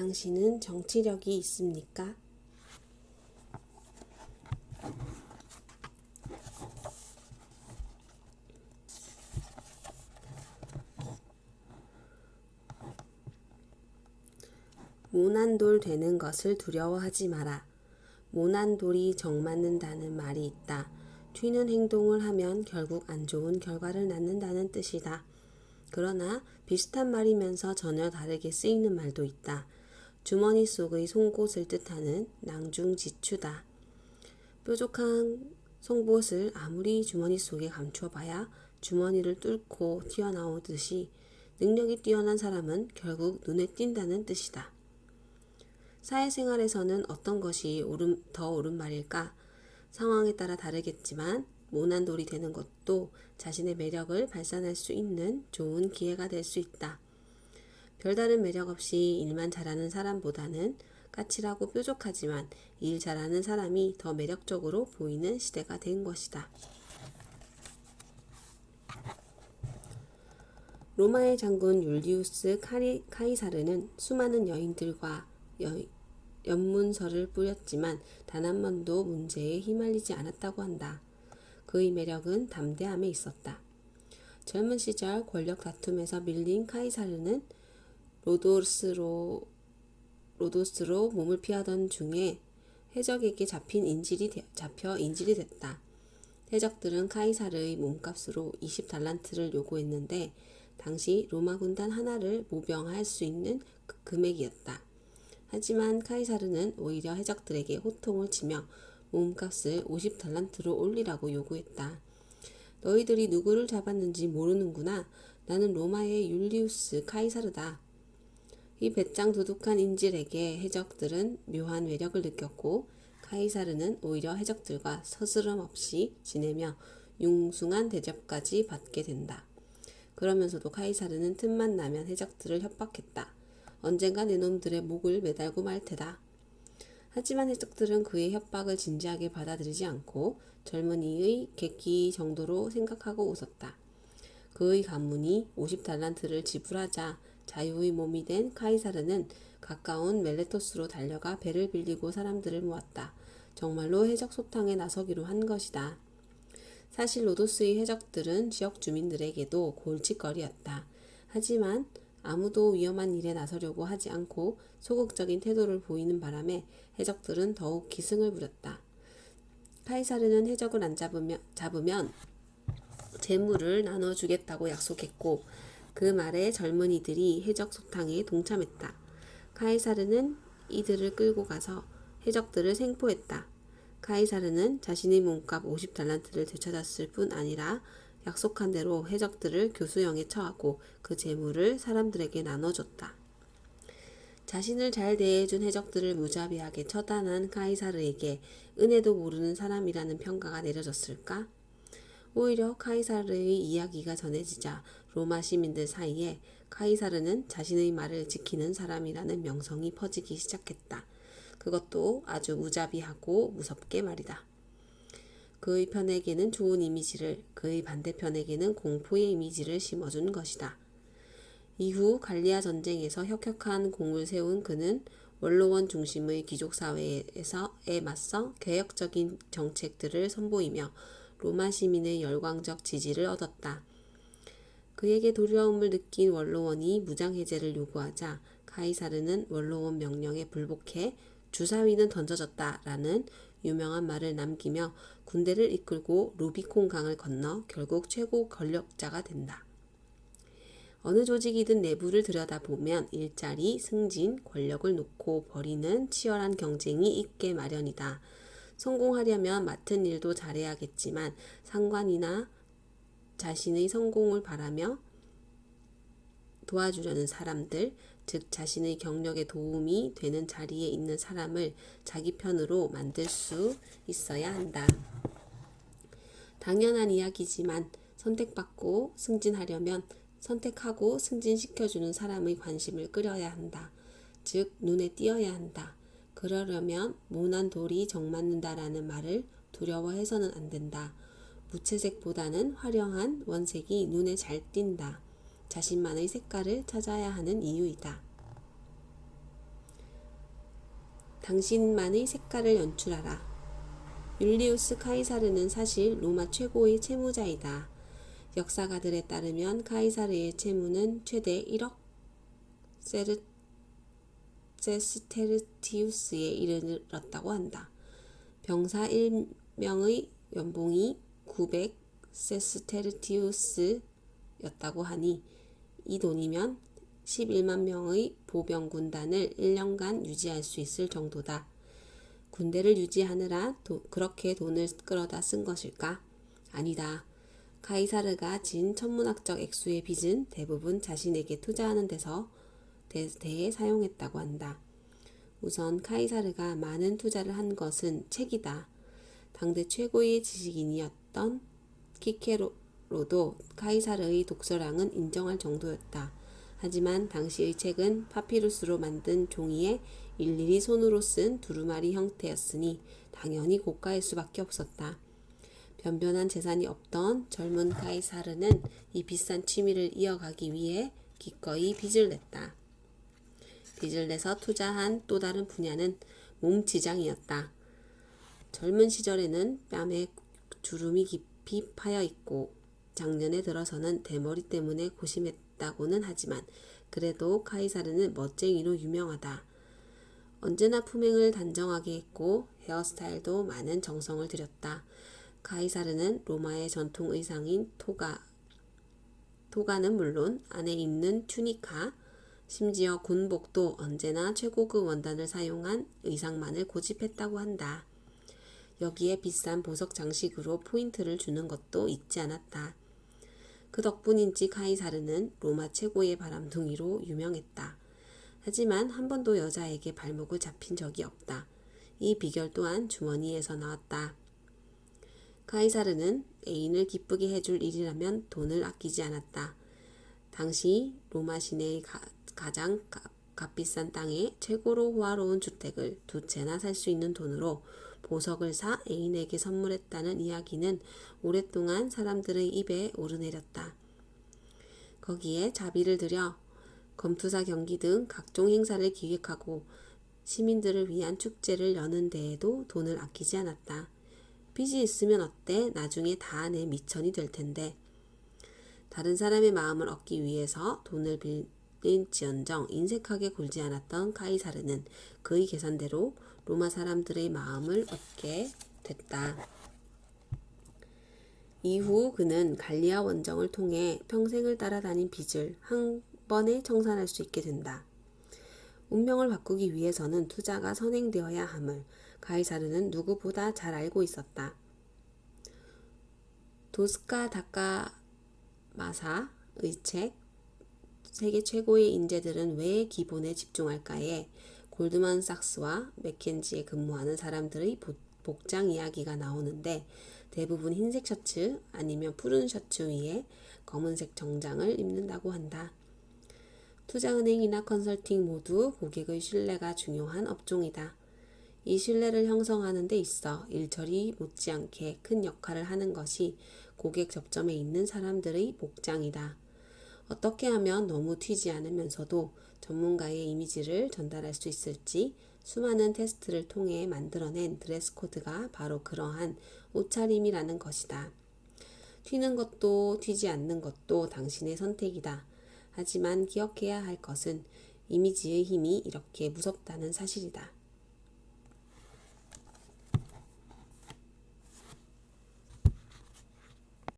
당신은 정치력이 있습니까? 모난돌 되는 것을 두려워하지 마라. 모난돌이 정맞는다는 말이 있다. 튀는 행동을 하면 결국 안 좋은 결과를 낳는다는 뜻이다. 그러나 비슷한 말이면서 전혀 다르게 쓰이는 말도 있다. 주머니 속의 송곳을 뜻하는 낭중지추다. 뾰족한 송곳을 아무리 주머니 속에 감춰봐야 주머니를 뚫고 튀어나오듯이 능력이 뛰어난 사람은 결국 눈에 띈다는 뜻이다. 사회생활에서는 어떤 것이 더 옳은 말일까? 상황에 따라 다르겠지만 모난돌이 되는 것도 자신의 매력을 발산할 수 있는 좋은 기회가 될 수 있다. 별다른 매력 없이 일만 잘하는 사람보다는 까칠하고 뾰족하지만 일 잘하는 사람이 더 매력적으로 보이는 시대가 된 것이다. 로마의 장군 율리우스 카이사르는 수많은 여인들과 연문서를 뿌렸지만 단 한 번도 문제에 휘말리지 않았다고 한다. 그의 매력은 담대함에 있었다. 젊은 시절 권력 다툼에서 밀린 카이사르는 로도스로 몸을 피하던 중에 해적에게 잡혀 인질이 됐다. 해적들은 카이사르의 몸값으로 20달란트를 요구했는데 당시 로마 군단 하나를 모병할 수 있는 금액이었다. 하지만 카이사르는 오히려 해적들에게 호통을 치며 몸값을 50달란트로 올리라고 요구했다. 너희들이 누구를 잡았는지 모르는구나. 나는 로마의 율리우스 카이사르다. 이 배짱 두둑한 인질에게 해적들은 묘한 매력을 느꼈고 카이사르는 오히려 해적들과 서스럼 없이 지내며 융숭한 대접까지 받게 된다. 그러면서도 카이사르는 틈만 나면 해적들을 협박했다. 언젠가 내 놈들의 목을 매달고 말 테다. 하지만 해적들은 그의 협박을 진지하게 받아들이지 않고 젊은이의 객기 정도로 생각하고 웃었다. 그의 가문이 50달란트를 지불하자 자유의 몸이 된 카이사르는 가까운 멜레토스로 달려가 배를 빌리고 사람들을 모았다. 정말로 해적 소탕에 나서기로 한 것이다. 사실 로도스의 해적들은 지역 주민들에게도 골칫거리였다. 하지만 아무도 위험한 일에 나서려고 하지 않고 소극적인 태도를 보이는 바람에 해적들은 더욱 기승을 부렸다. 카이사르는 해적을 안 잡으면 재물을 나눠주겠다고 약속했고 그 말에 젊은이들이 해적 소탕에 동참했다. 카이사르는 이들을 끌고 가서 해적들을 생포했다. 카이사르는 자신의 몸값 50달란트를 되찾았을 뿐 아니라 약속한 대로 해적들을 교수형에 처하고 그 재물을 사람들에게 나눠줬다. 자신을 잘 대해준 해적들을 무자비하게 처단한 카이사르에게 은혜도 모르는 사람이라는 평가가 내려졌을까? 오히려 카이사르의 이야기가 전해지자 로마 시민들 사이에 카이사르는 자신의 말을 지키는 사람이라는 명성이 퍼지기 시작했다. 그것도 아주 무자비하고 무섭게 말이다. 그의 편에게는 좋은 이미지를, 그의 반대편에게는 공포의 이미지를 심어준 것이다. 이후 갈리아 전쟁에서 혁혁한 공을 세운 그는 원로원 중심의 귀족사회에 맞서 개혁적인 정책들을 선보이며 로마 시민의 열광적 지지를 얻었다. 그에게 두려움을 느낀 원로원이 무장해제를 요구하자 카이사르는 원로원 명령에 불복해 주사위는 던져졌다라는 유명한 말을 남기며 군대를 이끌고 루비콘 강을 건너 결국 최고 권력자가 된다. 어느 조직이든 내부를 들여다보면 일자리, 승진, 권력을 놓고 벌이는 치열한 경쟁이 있게 마련이다. 성공하려면 맡은 일도 잘해야겠지만 상관이나 자신의 성공을 바라며 도와주려는 사람들, 즉 자신의 경력에 도움이 되는 자리에 있는 사람을 자기 편으로 만들 수 있어야 한다. 당연한 이야기지만 선택받고 승진하려면 선택하고 승진시켜주는 사람의 관심을 끌어야 한다. 즉 눈에 띄어야 한다. 그러려면 모난 돌이 정맞는다라는 말을 두려워해서는 안 된다. 무채색보다는 화려한 원색이 눈에 잘 띈다. 자신만의 색깔을 찾아야 하는 이유이다. 당신만의 색깔을 연출하라. 율리우스 카이사르는 사실 로마 최고의 채무자이다. 역사가들에 따르면 카이사르의 채무는 최대 1억 세스테르티우스에 이르렀다고 한다. 병사 1명의 연봉이 900 세스테르티우스였다고 하니 이 돈이면 11만 명의 보병 군단을 1년간 유지할 수 있을 정도다. 군대를 유지하느라 그렇게 돈을 끌어다 쓴 것일까? 아니다. 카이사르가 진 천문학적 액수의 빚은 대부분 자신에게 투자하는 데에 사용했다고 한다. 우선 카이사르가 많은 투자를 한 것은 책이다. 당대 최고의 지식인이었던 키케로도 카이사르의 독서량은 인정할 정도였다. 하지만 당시의 책은 파피루스로 만든 종이에 일일이 손으로 쓴 두루마리 형태였으니 당연히 고가일 수밖에 없었다. 변변한 재산이 없던 젊은 카이사르는 이 비싼 취미를 이어가기 위해 기꺼이 빚을 냈다. 빚을 내서 투자한 또 다른 분야는 몸지장이었다. 젊은 시절에는 뺨에 주름이 깊이 파여 있고 작년에 들어서는 대머리 때문에 고심했다고는 하지만 그래도 카이사르는 멋쟁이로 유명하다. 언제나 품행을 단정하게 했고 헤어스타일도 많은 정성을 들였다. 카이사르는 로마의 전통 의상인 토가는 물론 안에 입는 튜니카, 심지어 군복도 언제나 최고급 원단을 사용한 의상만을 고집했다고 한다. 여기에 비싼 보석 장식으로 포인트를 주는 것도 잊지 않았다. 그 덕분인지 카이사르는 로마 최고의 바람둥이로 유명했다. 하지만 한 번도 여자에게 발목을 잡힌 적이 없다. 이 비결 또한 주머니에서 나왔다. 카이사르는 애인을 기쁘게 해줄 일이라면 돈을 아끼지 않았다. 당시 로마 시내의 가장 값비싼 땅에 최고로 호화로운 주택을 2채나 살 수 있는 돈으로 보석을 사 애인에게 선물했다는 이야기는 오랫동안 사람들의 입에 오르내렸다. 거기에 자비를 들여 검투사 경기 등 각종 행사를 기획하고 시민들을 위한 축제를 여는 데에도 돈을 아끼지 않았다. 빚이 있으면 어때? 나중에 다 내 미천이 될 텐데. 다른 사람의 마음을 얻기 위해서 돈을 빌린지언정 인색하게 굴지 않았던 카이사르는 그의 계산대로 로마 사람들의 마음을 얻게 됐다. 이후 그는 갈리아 원정을 통해 평생을 따라다닌 빚을 한 번에 청산할 수 있게 된다. 운명을 바꾸기 위해서는 투자가 선행되어야 함을 카이사르는 누구보다 잘 알고 있었다. 도스카 다카마사의 책 세계 최고의 인재들은 왜 기본에 집중할까에 골드만삭스와 맥켄지에 근무하는 사람들의 복장 이야기가 나오는데 대부분 흰색 셔츠 아니면 푸른 셔츠 위에 검은색 정장을 입는다고 한다. 투자은행이나 컨설팅 모두 고객의 신뢰가 중요한 업종이다. 이 신뢰를 형성하는 데 있어 일처리 못지않게 큰 역할을 하는 것이 고객 접점에 있는 사람들의 복장이다. 어떻게 하면 너무 튀지 않으면서도 전문가의 이미지를 전달할 수 있을지 수많은 테스트를 통해 만들어낸 드레스 코드가 바로 그러한 옷차림이라는 것이다. 튀는 것도 튀지 않는 것도 당신의 선택이다. 하지만 기억해야 할 것은 이미지의 힘이 이렇게 무섭다는 사실이다.